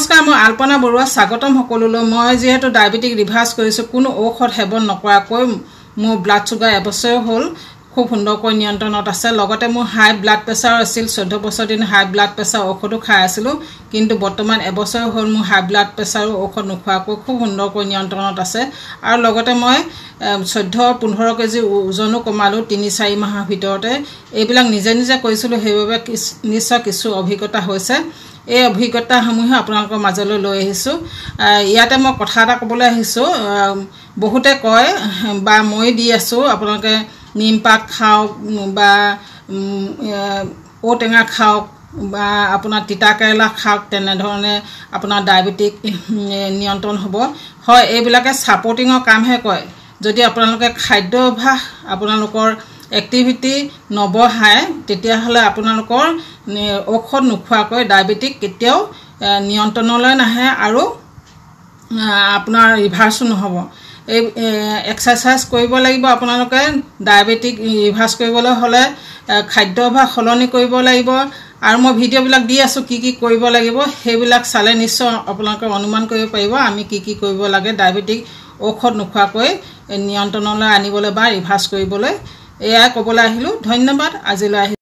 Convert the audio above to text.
নমস্কাৰ মই আলপনা বৰুৱা স্বাগতম সকলোলৈ মই যেহেতু ডায়াবেটিক ৰিভাৰ্স কৰিছো কোনো ঔষধ সেৱন নকৰাকৈ মোৰ ব্লাড সুগাৰ এবছৰ হ'ল খুব সুন্দৰকৈ নিয়ন্ত্ৰণত আছে লগতে মোৰ হাই ব্লাড প্ৰেছাৰ আছিল 14 বছৰ দিন হাই ব্লাড প্ৰেছাৰ ঔষধো খাই আছিলো কিন্তু বৰ্তমান এবছৰ হ'ল মোৰ হাই ব্লাড প্ৰেছাৰ ঔষধ নোখোৱাকৈ খুব সুন্দৰকৈ নিয়ন্ত্ৰণত আছে আৰু লগতে মই 14-15 কেজি ওজনো কমালো 3-4 মাহৰ ভিতৰতে এইবিলাক নিজে নিজে কৰিছিলো সেইবাবে নিশ্চয় কিছু অভিজ্ঞতা হৈছে এই অভিজ্ঞতা সমূহ আপোনালোকৰ মাজলৈ লৈ আহিছো ইয়াতে মই কথা এটা ক'বলৈ আহিছো বহুতে কয় বা মই দি আছো আপোনালোকে নিমপাত খাওক বা ওটেঙা খাওক বা আপোনাৰ তিতা কেৰেলা খাওক তেনে ধৰণে আপোনাৰ ডায়াবেটিক নিয়ন্ত্ৰণ হ'ব হয় এইবিলাকে সাপোৰ্টিংৰ কামহে কয় যদি আপোনালোকে খাদ্য অভ্যাস আপোনালোকৰ এক্টিভিটি নবহায় তেতিয়া হলে আপোনালোকৰ ঔষধ নোখোৱাকৈ ডায়াবেটিক কেতিয়াও নিয়ন্ত্ৰণলৈ নাহে আৰু আপোনাৰ ৰিভাৰ্স নহব এই এক্সাৰসাইজ কৰিব লাগিব আপোনালোকে ডায়াবেটিক ৰিভাৰ্স কৰিবলৈ হলে খাদ্য অভ্যাস সলনি কৰিব লাগিব আৰু মই ভিডিঅ' বিলাক দি আছো কি কি কৰিব লাগিব সেইবিলাক চালে নিশ্চয় আপোনালোকে অনুমান কৰিব পাৰিব আমি কি কি কৰিব লাগে ডায়াবেটিক ঔষধ নোখোৱাকৈ নিয়ন্ত্ৰণলৈ আনিবলৈ বা ৰিভাৰ্স কৰিবলৈ এয়া ক'বলৈ আহিলো ধন্যবাদ আজিলৈ